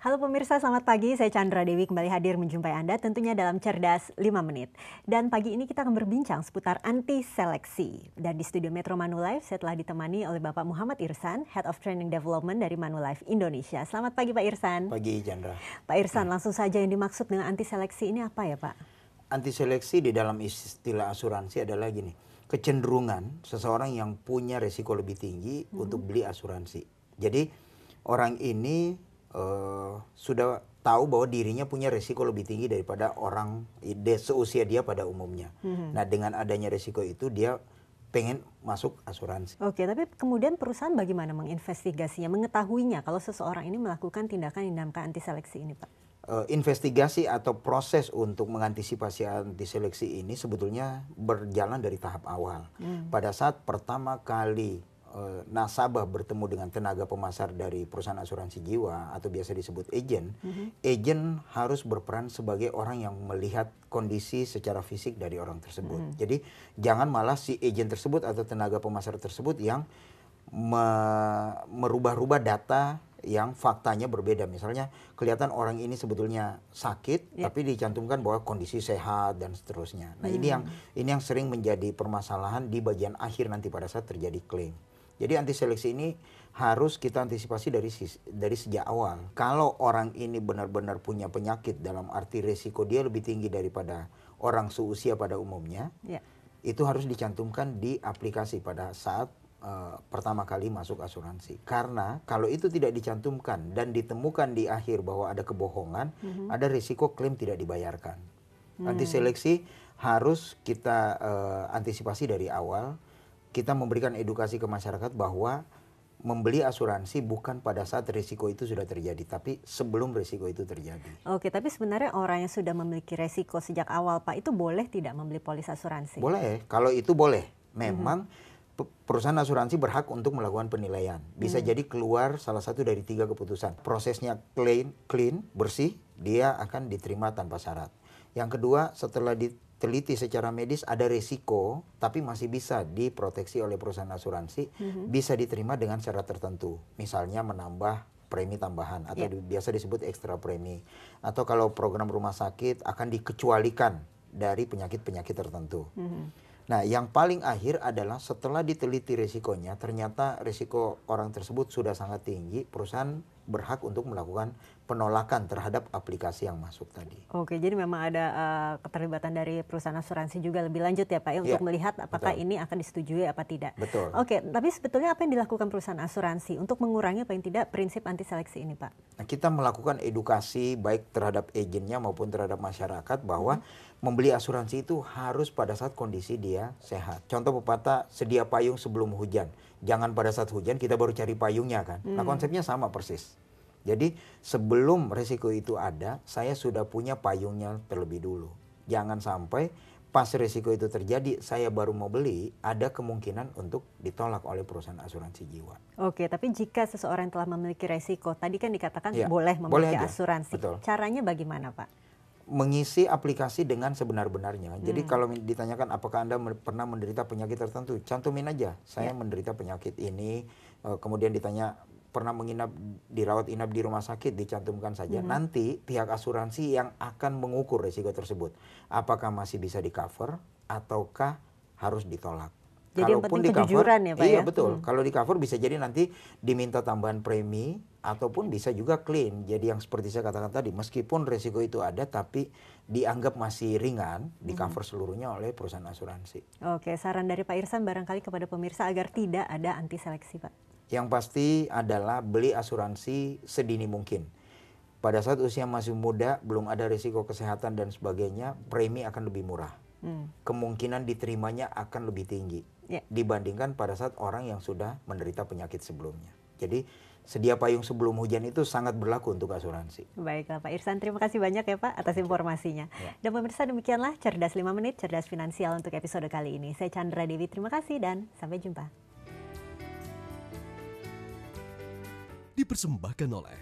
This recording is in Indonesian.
Halo pemirsa, selamat pagi. Saya Chandra Dewi kembali hadir menjumpai Anda tentunya dalam Cerdas 5 Menit. Dan pagi ini kita akan berbincang seputar anti seleksi. Dan di studio Metro Manulife saya telah ditemani oleh Bapak Muhammad Irsan, Head of Training Development dari Manulife Indonesia. Selamat pagi Pak Irsan. Pagi Chandra. Pak Irsan, langsung saja yang dimaksud dengan anti seleksi ini apa ya Pak? Anti seleksi di dalam istilah asuransi adalah gini, kecenderungan seseorang yang punya resiko lebih tinggi untuk beli asuransi. Jadi orang ini sudah tahu bahwa dirinya punya resiko lebih tinggi daripada orang seusia dia pada umumnya. Nah, dengan adanya resiko itu dia pengen masuk asuransi. Oke, tapi kemudian perusahaan bagaimana menginvestigasinya, mengetahuinya kalau seseorang ini melakukan tindakan yang dinamakan anti seleksi ini Pak? Investigasi atau proses untuk mengantisipasi anti seleksi ini sebetulnya berjalan dari tahap awal. Pada saat pertama kali nasabah bertemu dengan tenaga pemasar dari perusahaan asuransi jiwa atau biasa disebut agen, agen harus berperan sebagai orang yang melihat kondisi secara fisik dari orang tersebut. Jadi jangan malah si agen tersebut atau tenaga pemasar tersebut yang merubah-rubah data yang faktanya berbeda. Misalnya kelihatan orang ini sebetulnya sakit, tapi dicantumkan bahwa kondisi sehat dan seterusnya. Nah, ini yang sering menjadi permasalahan di bagian akhir nanti pada saat terjadi klaim. Jadi anti seleksi ini harus kita antisipasi dari sejak awal. Kalau orang ini benar-benar punya penyakit dalam arti resiko dia lebih tinggi daripada orang seusia pada umumnya, itu harus dicantumkan di aplikasi pada saat pertama kali masuk asuransi. Karena kalau itu tidak dicantumkan dan ditemukan di akhir bahwa ada kebohongan, ada risiko klaim tidak dibayarkan. Anti seleksi harus kita antisipasi dari awal. Kita memberikan edukasi ke masyarakat bahwa membeli asuransi bukan pada saat risiko itu sudah terjadi, tapi sebelum risiko itu terjadi. Oke, tapi sebenarnya orang yang sudah memiliki resiko sejak awal Pak, itu boleh tidak membeli polis asuransi? Boleh, kalau itu boleh. Memang perusahaan asuransi berhak untuk melakukan penilaian. Bisa jadi keluar salah satu dari 3 keputusan. Prosesnya clean, bersih, dia akan diterima tanpa syarat. Yang kedua, setelah diteliti secara medis ada risiko, tapi masih bisa diproteksi oleh perusahaan asuransi, bisa diterima dengan syarat tertentu. Misalnya menambah premi tambahan atau biasa disebut ekstra premi. Atau kalau program rumah sakit akan dikecualikan dari penyakit-penyakit tertentu. Nah, yang paling akhir adalah setelah diteliti risikonya, ternyata risiko orang tersebut sudah sangat tinggi, perusahaan berhak untuk melakukan penolakan terhadap aplikasi yang masuk tadi. Oke, jadi memang ada keterlibatan dari perusahaan asuransi juga lebih lanjut ya Pak ya, untuk melihat apakah ini akan disetujui apa tidak. Betul. Oke, tapi sebetulnya apa yang dilakukan perusahaan asuransi untuk mengurangi paling tidak prinsip anti seleksi ini Pak? Nah, kita melakukan edukasi baik terhadap agennya maupun terhadap masyarakat bahwa membeli asuransi itu harus pada saat kondisi dia sehat. Contoh pepatah, sedia payung sebelum hujan. Jangan pada saat hujan kita baru cari payungnya kan. Nah, konsepnya sama persis. Jadi sebelum risiko itu ada, saya sudah punya payungnya terlebih dulu. Jangan sampai pas risiko itu terjadi, saya baru mau beli, ada kemungkinan untuk ditolak oleh perusahaan asuransi jiwa. Oke, tapi jika seseorang telah memiliki resiko, tadi kan dikatakan boleh memiliki asuransi. Betul. Caranya bagaimana Pak? Mengisi aplikasi dengan sebenar-benarnya. Jadi kalau ditanyakan apakah Anda pernah menderita penyakit tertentu, cantumin aja, saya menderita penyakit ini. Kemudian ditanya pernah dirawat inap di rumah sakit, dicantumkan saja. Nanti pihak asuransi yang akan mengukur risiko tersebut. Apakah masih bisa di-cover ataukah harus ditolak. Jadi yang penting kejujuran ya Pak ya? Iya betul, kalau di-cover bisa jadi nanti diminta tambahan premi ataupun bisa juga clean. Jadi yang seperti saya katakan tadi, meskipun risiko itu ada tapi dianggap masih ringan, di-cover seluruhnya oleh perusahaan asuransi. Oke, saran dari Pak Irsan barangkali kepada pemirsa agar tidak ada anti seleksi Pak. Yang pasti adalah beli asuransi sedini mungkin. Pada saat usia masih muda, belum ada risiko kesehatan dan sebagainya, premi akan lebih murah. Kemungkinan diterimanya akan lebih tinggi dibandingkan pada saat orang yang sudah menderita penyakit sebelumnya. Jadi sedia payung sebelum hujan itu sangat berlaku untuk asuransi. Baiklah Pak Irsan, terima kasih banyak ya Pak atas informasinya. Dan pemirsa, demikianlah Cerdas 5 Menit, Cerdas Finansial untuk episode kali ini. Saya Chandra Dewi, terima kasih dan sampai jumpa. Dipersembahkan oleh